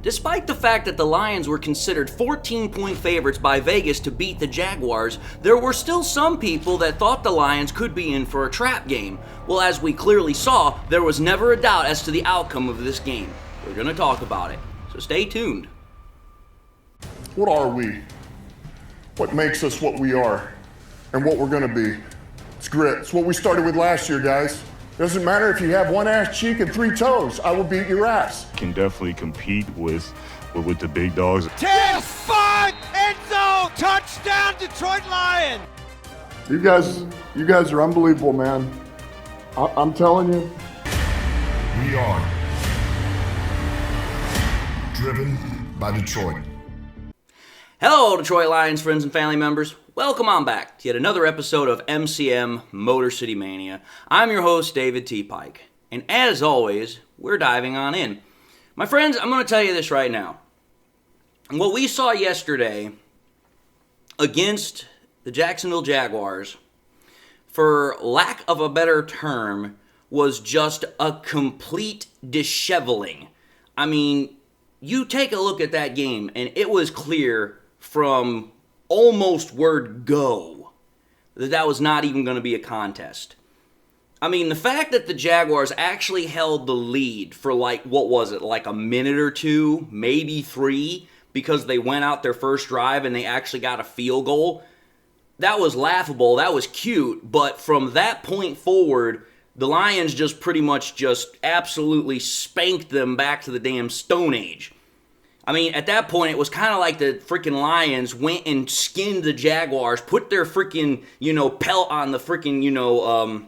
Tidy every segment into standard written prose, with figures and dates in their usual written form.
Despite the fact that the Lions were considered 14-point favorites by Vegas to beat the Jaguars, there were still some people that thought the Lions could be in for a trap game. Well, as we clearly saw, there was never a doubt as to the outcome of this game. We're going to talk about it, so stay tuned. What are we? What makes us what we are and what we're going to be? It's grit. It's what we started with last year, guys. Doesn't matter if you have one ass cheek and 3 toes. I will beat your ass. Can definitely compete with the big dogs. 10, 5, end zone, touchdown, Detroit Lions. You guys are unbelievable, man. I'm telling you. We are driven by Detroit. Hello, Detroit Lions friends and family members. Welcome on back to yet another episode of MCM Motor City Mania. I'm your host, David T. Pike. And as always, we're diving on in. My friends, I'm going to tell you this right now. What we saw yesterday against the Jacksonville Jaguars, for lack of a better term, was just a complete disheveling. I mean, you take a look at that game, and it was clear from almost word go that was not even going to be a contest. I mean, the fact that the Jaguars actually held the lead for like a minute or two, maybe 3, because they went out their first drive and they actually got a field goal, that was laughable, that was cute, but from that point forward, the Lions just pretty much just absolutely spanked them back to the damn Stone Age. I mean, at that point, it was kind of like the freaking Lions went and skinned the Jaguars, put their freaking, pelt on the freaking,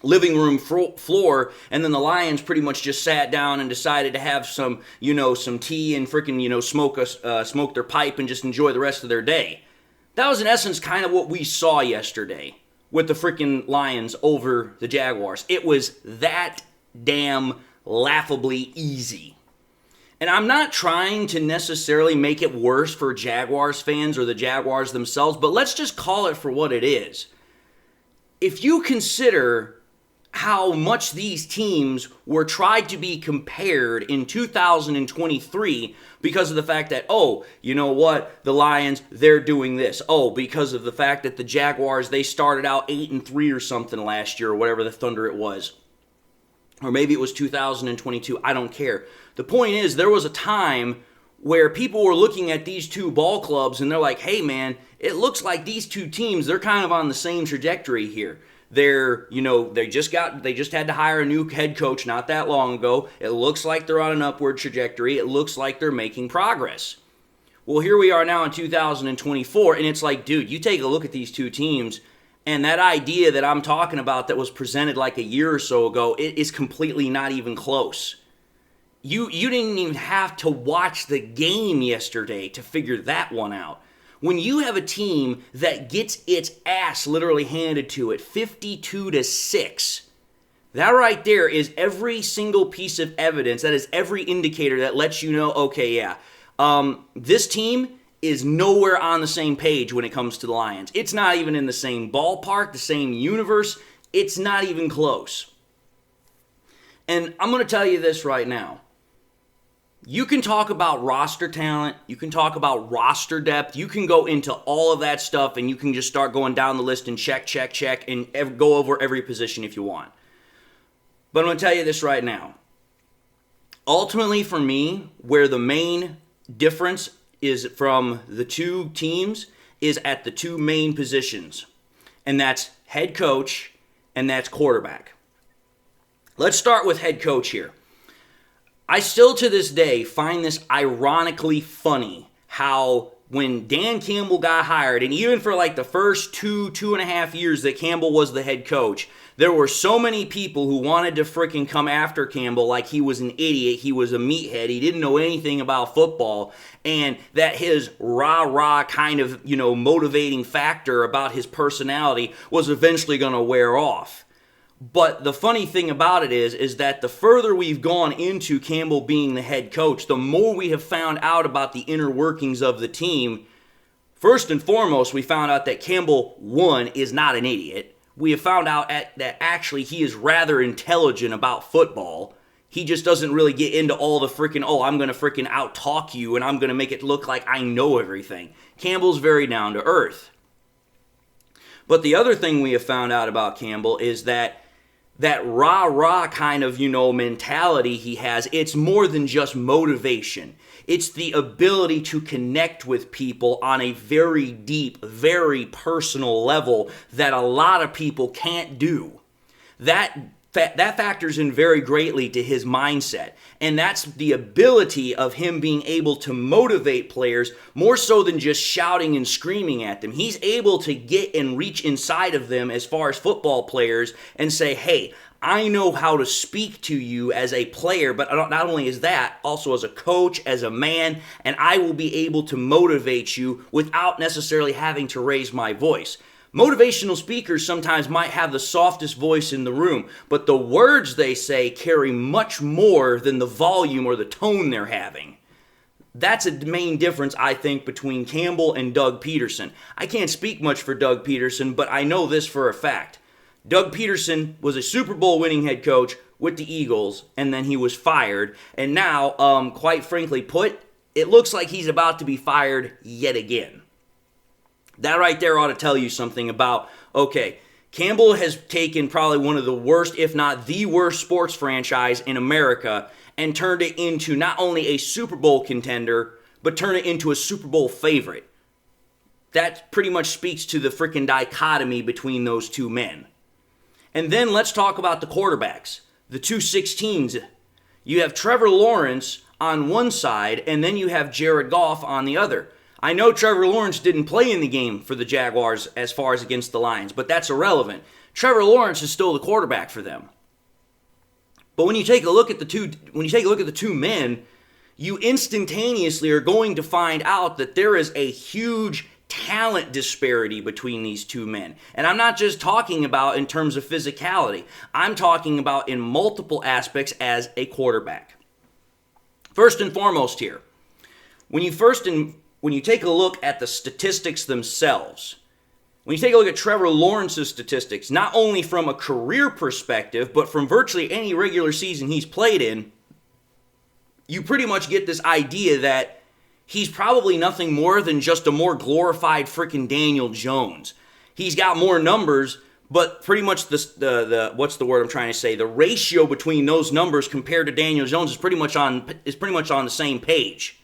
living room floor, and then the Lions pretty much just sat down and decided to have some, some tea and freaking, smoke their pipe and just enjoy the rest of their day. That was in essence kind of what we saw yesterday with the freaking Lions over the Jaguars. It was that damn laughably easy. And I'm not trying to necessarily make it worse for Jaguars fans or the Jaguars themselves, but let's just call it for what it is. If you consider how much these teams were tried to be compared in 2023 because of the fact that, oh, you know what, the Lions, they're doing this. Oh, because of the fact that the Jaguars, they started out 8-3 or something last year, or whatever the thunder it was. Or maybe it was 2022, I don't care. The point is, there was a time where people were looking at these two ball clubs and they're like, hey man, it looks like these two teams, they're kind of on the same trajectory here. They just had to hire a new head coach not that long ago. It looks like they're on an upward trajectory. It looks like they're making progress. Well, here we are now in 2024, and it's like, dude, you take a look at these two teams, and that idea that I'm talking about that was presented like a year or so ago, it is completely not even close. You didn't even have to watch the game yesterday to figure that one out. When you have a team that gets its ass literally handed to it 52-6, that right there is every single piece of evidence, that is every indicator that lets you know, okay, yeah, this team is nowhere on the same page when it comes to the Lions. It's not even in the same ballpark, the same universe. It's not even close. And I'm going to tell you this right now. You can talk about roster talent, you can talk about roster depth, you can go into all of that stuff and you can just start going down the list and check, and go over every position if you want. But I'm going to tell you this right now. Ultimately for me, where the main difference is from the two teams is at the two main positions. And that's head coach and that's quarterback. Let's start with head coach here. I still to this day find this ironically funny how when Dan Campbell got hired, and even for like the first 2.5 years that Campbell was the head coach, there were so many people who wanted to freaking come after Campbell like he was an idiot, he was a meathead, he didn't know anything about football, and that his rah-rah kind of, motivating factor about his personality was eventually going to wear off. But the funny thing about it is that the further we've gone into Campbell being the head coach, the more we have found out about the inner workings of the team. First and foremost, we found out that Campbell, one, is not an idiot. We have found out that actually he is rather intelligent about football. He just doesn't really get into all the freaking, I'm going to freaking out-talk you and I'm going to make it look like I know everything. Campbell's very down to earth. But the other thing we have found out about Campbell is that rah-rah kind of, mentality he has, it's more than just motivation. It's the ability to connect with people on a very deep, very personal level that a lot of people can't do. That factors in very greatly to his mindset. And that's the ability of him being able to motivate players more so than just shouting and screaming at them. He's able to get and reach inside of them as far as football players and say, hey, I know how to speak to you as a player, but not only as that, also as a coach, as a man, and I will be able to motivate you without necessarily having to raise my voice. Motivational speakers sometimes might have the softest voice in the room, but the words they say carry much more than the volume or the tone they're having. That's a main difference, I think, between Campbell and Doug Peterson. I can't speak much for Doug Peterson, but I know this for a fact. Doug Peterson was a Super Bowl winning head coach with the Eagles, and then he was fired. And now, quite frankly put, it looks like he's about to be fired yet again. That right there ought to tell you something about, okay, Campbell has taken probably one of the worst, if not the worst sports franchise in America and turned it into not only a Super Bowl contender, but turned it into a Super Bowl favorite. That pretty much speaks to the freaking dichotomy between those two men. And then let's talk about the quarterbacks, the 216s. You have Trevor Lawrence on one side, and then you have Jared Goff on the other. I know Trevor Lawrence didn't play in the game for the Jaguars as far as against the Lions, but that's irrelevant. Trevor Lawrence is still the quarterback for them. But when you take a look at the two men, you instantaneously are going to find out that there is a huge talent disparity between these two men. And I'm not just talking about in terms of physicality. I'm talking about in multiple aspects as a quarterback. First and foremost here, when you take a look at the statistics themselves, when you take a look at Trevor Lawrence's statistics, not only from a career perspective, but from virtually any regular season he's played in, you pretty much get this idea that he's probably nothing more than just a more glorified freaking Daniel Jones. He's got more numbers, but pretty much the what's the word I'm trying to say? The ratio between those numbers compared to Daniel Jones is pretty much on the same page.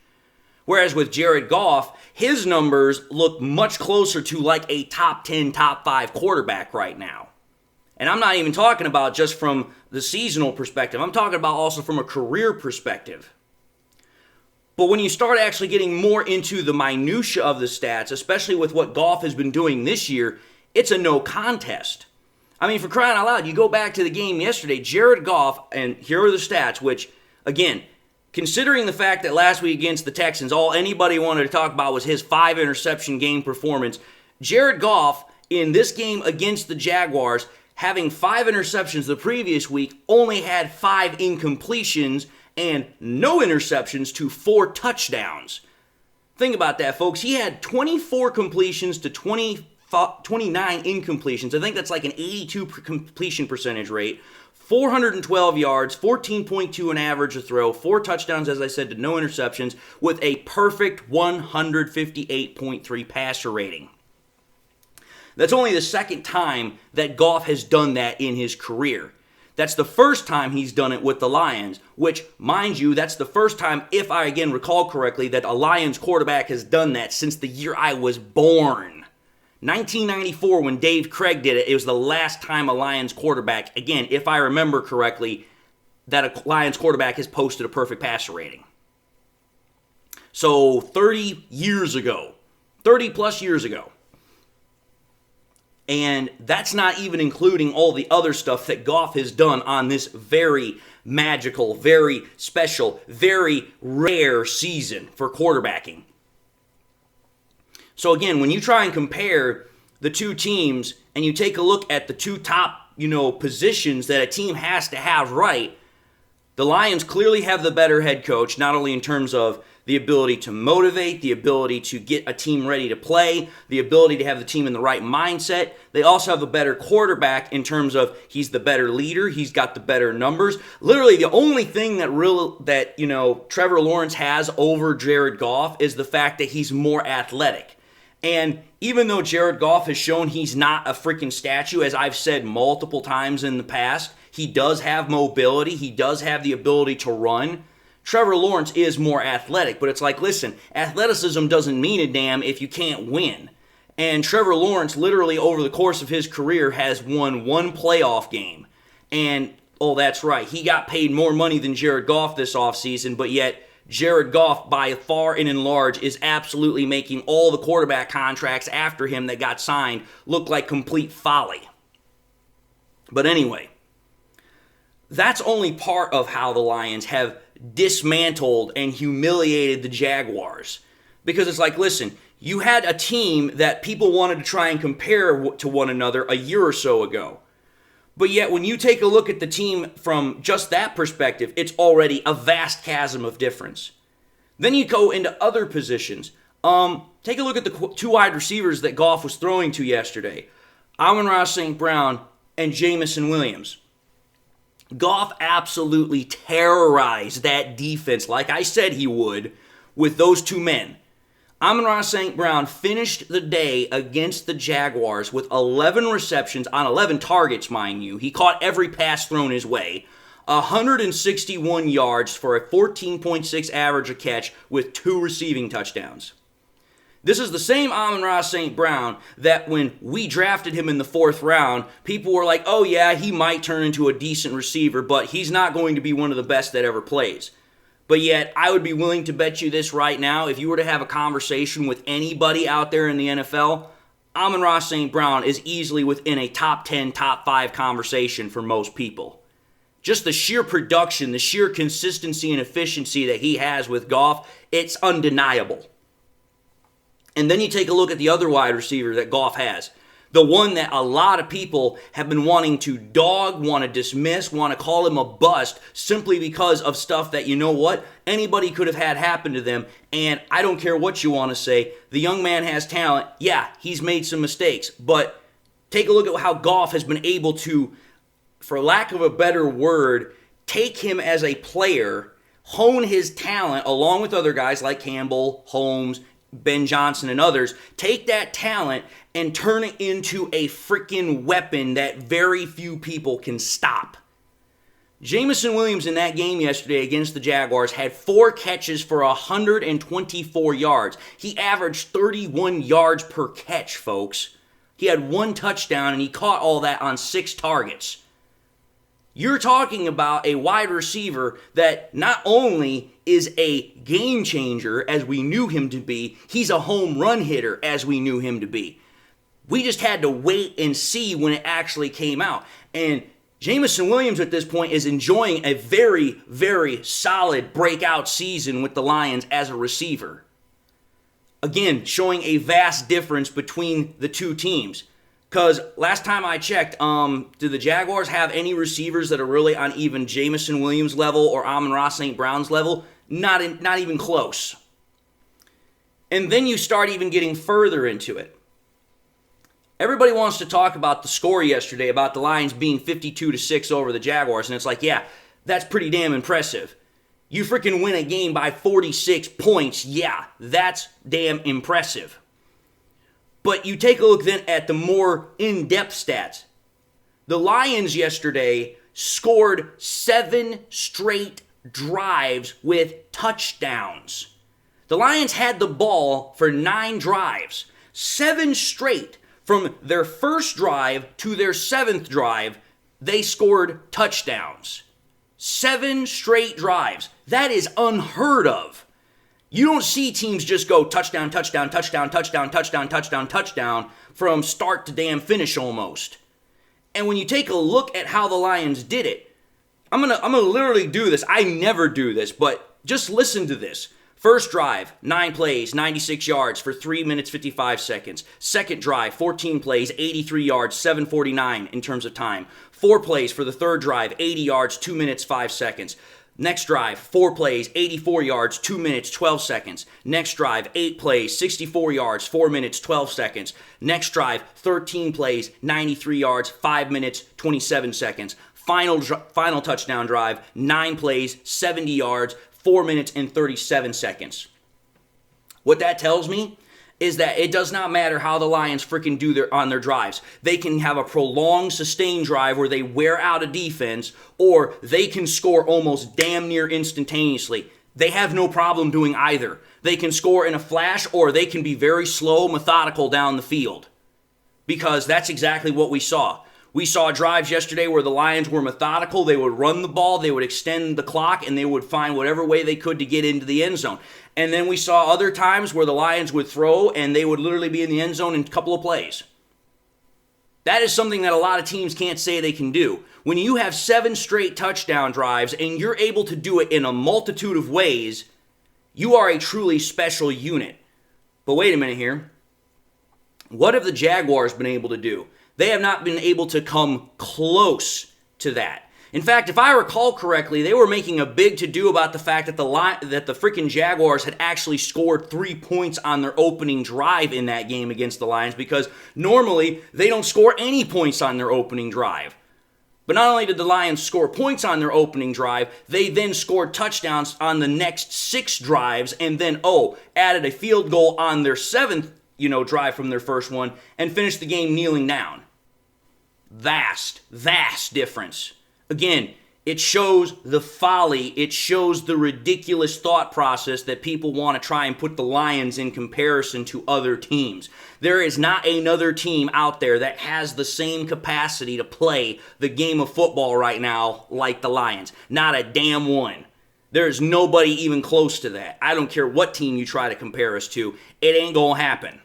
Whereas with Jared Goff, his numbers look much closer to like a top 10, top 5 quarterback right now. And I'm not even talking about just from the seasonal perspective. I'm talking about also from a career perspective. But when you start actually getting more into the minutia of the stats, especially with what Goff has been doing this year, it's a no contest. I mean, for crying out loud, you go back to the game yesterday, Jared Goff, and here are the stats, which, again, considering the fact that last week against the Texans, all anybody wanted to talk about was his 5-interception game performance, Jared Goff, in this game against the Jaguars, having 5 interceptions the previous week, only had 5 incompletions and no interceptions to 4 touchdowns. Think about that, folks. He had 24 completions to 29 incompletions. I think that's like an 82 completion percentage rate. 412 yards, 14.2 an average a throw, 4 touchdowns, as I said, to no interceptions, with a perfect 158.3 passer rating. That's only the second time that Goff has done that in his career. That's the first time he's done it with the Lions, which, mind you, that's the first time, if I again recall correctly, that a Lions quarterback has done that since the year I was born. 1994, when Dave Craig did it, it was the last time a Lions quarterback, again, if I remember correctly, that a Lions quarterback has posted a perfect passer rating. So 30 plus years ago. And that's not even including all the other stuff that Goff has done on this very magical, very special, very rare season for quarterbacking. So again, when you try and compare the two teams and you take a look at the two top, positions that a team has to have right, the Lions clearly have the better head coach, not only in terms of the ability to motivate, the ability to get a team ready to play, the ability to have the team in the right mindset. They also have a better quarterback in terms of he's the better leader, he's got the better numbers. Literally, the only thing that Trevor Lawrence has over Jared Goff is the fact that he's more athletic. And even though Jared Goff has shown he's not a freaking statue, as I've said multiple times in the past, he does have mobility, he does have the ability to run. Trevor Lawrence is more athletic, but it's like, listen, athleticism doesn't mean a damn if you can't win. And Trevor Lawrence, literally over the course of his career, has won one playoff game. And, oh, that's right, he got paid more money than Jared Goff this offseason, but yet Jared Goff, by far and in large, is absolutely making all the quarterback contracts after him that got signed look like complete folly. But anyway, that's only part of how the Lions have dismantled and humiliated the Jaguars. Because it's like, listen, you had a team that people wanted to try and compare to one another a year or so ago. But yet, when you take a look at the team from just that perspective, it's already a vast chasm of difference. Then you go into other positions. Take a look at the two wide receivers that Goff was throwing to yesterday. Amon-Ra St. Brown and Jameson Williams. Goff absolutely terrorized that defense, like I said he would, with those two men. Amon-Ra St. Brown finished the day against the Jaguars with 11 receptions on 11 targets, mind you. He caught every pass thrown his way. 161 yards for a 14.6 average a catch with 2 receiving touchdowns. This is the same Amon-Ra St. Brown that when we drafted him in the 4th round, people were like, oh yeah, he might turn into a decent receiver, but he's not going to be one of the best that ever plays. But yet, I would be willing to bet you this right now, if you were to have a conversation with anybody out there in the NFL, Amon-Ra St. Brown is easily within a top 10, top 5 conversation for most people. Just the sheer production, the sheer consistency and efficiency that he has with Goff, it's undeniable. And then you take a look at the other wide receiver that Goff has. The one that a lot of people have been wanting to dog, want to dismiss, want to call him a bust simply because of stuff that, you know what, anybody could have had happen to them. And I don't care what you want to say. The young man has talent. Yeah, he's made some mistakes. But take a look at how Goff has been able to, for lack of a better word, take him as a player, hone his talent along with other guys like Campbell, Holmes, Ben Johnson, and others, take that talent and turn it into a freaking weapon that very few people can stop. Jameson Williams in that game yesterday against the Jaguars had 4 catches for 124 yards. He averaged 31 yards per catch, folks. He had 1 touchdown, and he caught all that on 6 targets. You're talking about a wide receiver that not only is a game changer as we knew him to be, he's a home run hitter as we knew him to be. We just had to wait and see when it actually came out. And Jameson Williams at this point is enjoying a very, very solid breakout season with the Lions as a receiver. Again, showing a vast difference between the two teams. Because last time I checked, do the Jaguars have any receivers that are really on even Jameson Williams level or Amon-Ra St. Brown's level? Not even close. And then you start even getting further into it. Everybody wants to talk about the score yesterday, about the Lions being 52-6 over the Jaguars, and it's like, yeah, that's pretty damn impressive. You freaking win a game by 46 points, yeah, that's damn impressive. But you take a look then at the more in-depth stats. The Lions yesterday scored 7 straight drives with touchdowns. The Lions had the ball for 9 drives, 7 straight. From their first drive to their 7th drive, they scored touchdowns. 7 straight drives. That is unheard of. You don't see teams just go touchdown, touchdown, touchdown, touchdown, touchdown, touchdown, touchdown from start to damn finish almost. And when you take a look at how the Lions did it, I'm gonna literally do this. I never do this, but just listen to this. First drive, 9 plays, 96 yards for 3 minutes, 55 seconds. Second drive, 14 plays, 83 yards, 7:49 in terms of time. 4 plays for the third drive, 80 yards, 2 minutes, 5 seconds. Next drive, 4 plays, 84 yards, 2 minutes, 12 seconds. Next drive, 8 plays, 64 yards, 4 minutes, 12 seconds. Next drive, 13 plays, 93 yards, 5 minutes, 27 seconds. Final touchdown drive, 9 plays, 70 yards, 4 minutes, and 37 seconds. What that tells me is that it does not matter how the Lions freaking do on their drives. They can have a prolonged, sustained drive where they wear out a defense, or they can score almost damn near instantaneously. They have no problem doing either. They can score in a flash, or they can be very slow, methodical down the field. Because that's exactly what we saw. We saw drives yesterday where the Lions were methodical. They would run the ball, they would extend the clock, and they would find whatever way they could to get into the end zone. And then we saw other times where the Lions would throw, and they would literally be in the end zone in a couple of plays. That is something that a lot of teams can't say they can do. When you have 7 straight touchdown drives, and you're able to do it in a multitude of ways, you are a truly special unit. But wait a minute here. What have the Jaguars been able to do? They have not been able to come close to that. In fact, if I recall correctly, they were making a big to-do about the fact that the freaking Jaguars had actually scored 3 points on their opening drive in that game against the Lions, because normally they don't score any points on their opening drive. But not only did the Lions score points on their opening drive, they then scored touchdowns on the next 6 drives, and then, added a field goal on their 7th, drive from their first one, and finished the game kneeling down. Vast difference. Again, it shows the folly, it shows the ridiculous thought process that people want to try and put the Lions in comparison to other teams. There is not another team out there that has the same capacity to play the game of football right now like the Lions. Not a damn one. There is nobody even close to that. I don't care what team you try to compare us to, it ain't gonna happen.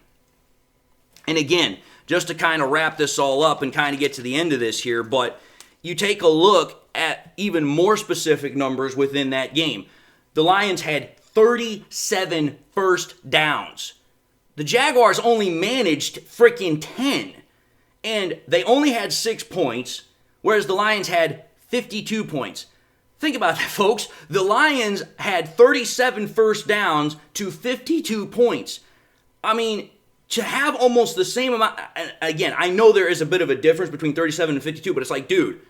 And again, just to kind of wrap this all up and kind of get to the end of this here, but you take a look at even more specific numbers within that game. The Lions had 37 first downs. The Jaguars only managed freaking 10. And they only had 6 points, whereas the Lions had 52 points. Think about that, folks. The Lions had 37 first downs to 52 points. I mean, to have almost the same amount, again, I know there is a bit of a difference between 37 and 52, but it's like, dude,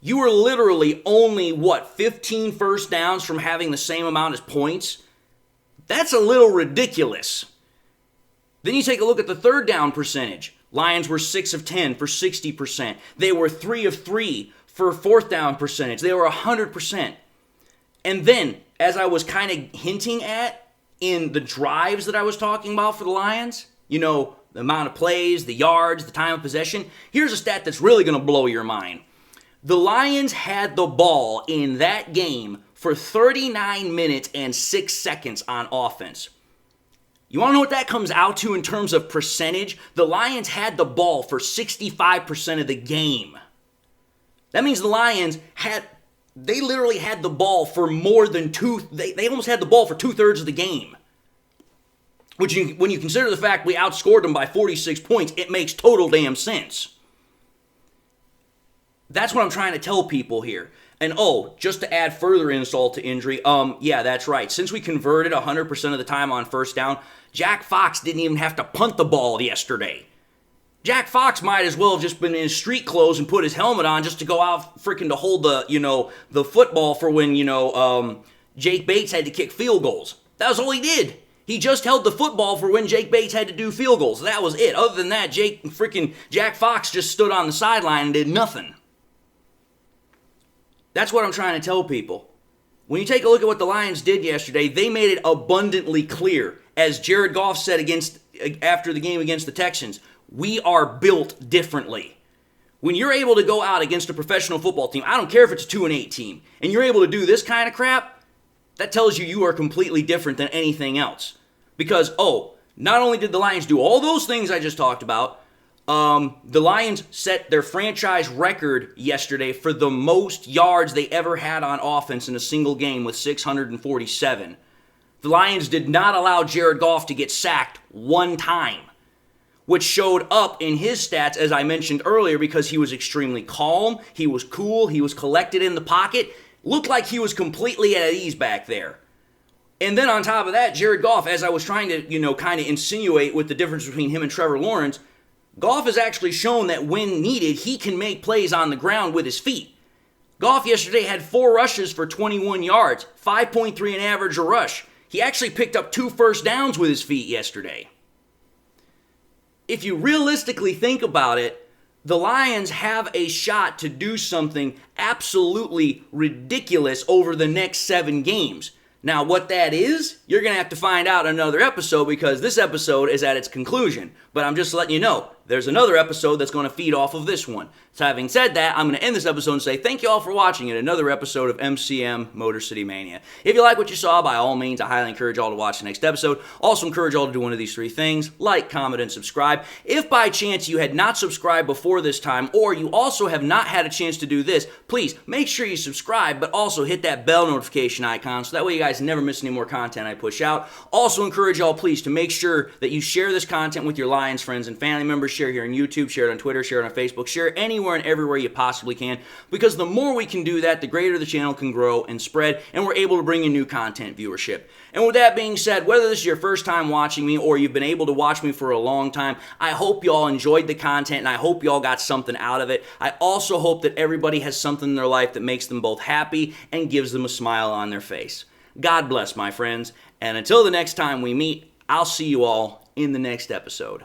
you were literally only, 15 first downs from having the same amount as points? That's a little ridiculous. Then you take a look at the third down percentage. Lions were 6 of 10 for 60%. They were 3 of 3 for fourth down percentage. They were 100%. And then, as I was kind of hinting at in the drives that I was talking about for the Lions, the amount of plays, the yards, the time of possession, here's a stat that's really going to blow your mind. The Lions had the ball in that game for 39 minutes and 6 seconds on offense. You want to know what that comes out to in terms of percentage? The Lions had the ball for 65% of the game. That means the Lions they literally had the ball for more than they almost had the ball for 2/3 of the game. Which, when you consider the fact we outscored them by 46 points, it makes total damn sense. That's what I'm trying to tell people here. And just to add further insult to injury, yeah, that's right. Since we converted 100% of the time on first down, Jack Fox didn't even have to punt the ball yesterday. Jack Fox might as well have just been in his street clothes and put his helmet on just to go out freaking to hold the football for when, Jake Bates had to kick field goals. That was all he did. He just held the football for when Jake Bates had to do field goals. That was it. Other than that, Jack Fox just stood on the sideline and did nothing. That's what I'm trying to tell people. When you take a look at what the Lions did yesterday, they made it abundantly clear. As Jared Goff said after the game against the Texans, we are built differently. When you're able to go out against a professional football team, I don't care if it's a 2-8 team, and you're able to do this kind of crap, that tells you are completely different than anything else. Because, not only did the Lions do all those things I just talked about, the Lions set their franchise record yesterday for the most yards they ever had on offense in a single game with 647. The Lions did not allow Jared Goff to get sacked one time, which showed up in his stats, as I mentioned earlier, because he was extremely calm, he was cool, he was collected in the pocket. looked like he was completely at ease back there. And then on top of that, Jared Goff, as I was trying to, kind of insinuate with the difference between him and Trevor Lawrence, Goff has actually shown that when needed, he can make plays on the ground with his feet. Goff yesterday had 4 rushes for 21 yards, 5.3 an average a rush. He actually picked up 2 first downs with his feet yesterday. If you realistically think about it, the Lions have a shot to do something absolutely ridiculous over the next 7 games. Now, what that is, you're going to have to find out in another episode because this episode is at its conclusion. But I'm just letting you know, there's another episode that's going to feed off of this one. So having said that, I'm going to end this episode and say thank you all for watching another episode of MCM Motor City Mania. If you like what you saw, by all means, I highly encourage you all to watch the next episode. Also encourage you all to do one of these 3 things: like, comment, and subscribe. If by chance you had not subscribed before this time, or you also have not had a chance to do this, please make sure you subscribe, but also hit that bell notification icon so that way you guys never miss any more content I push out. Also encourage y'all, please, to make sure that you share this content with your Lions friends and family members. Share here on YouTube, share it on Twitter, share it on Facebook, share it anywhere and everywhere you possibly can, because the more we can do that, the greater the channel can grow and spread, and we're able to bring in new content viewership. And with that being said, whether this is your first time watching me or you've been able to watch me for a long time, I hope y'all enjoyed the content and I hope y'all got something out of it. I also hope that everybody has something in their life that makes them both happy and gives them a smile on their face. God bless, my friends, and until the next time we meet, I'll see you all in the next episode.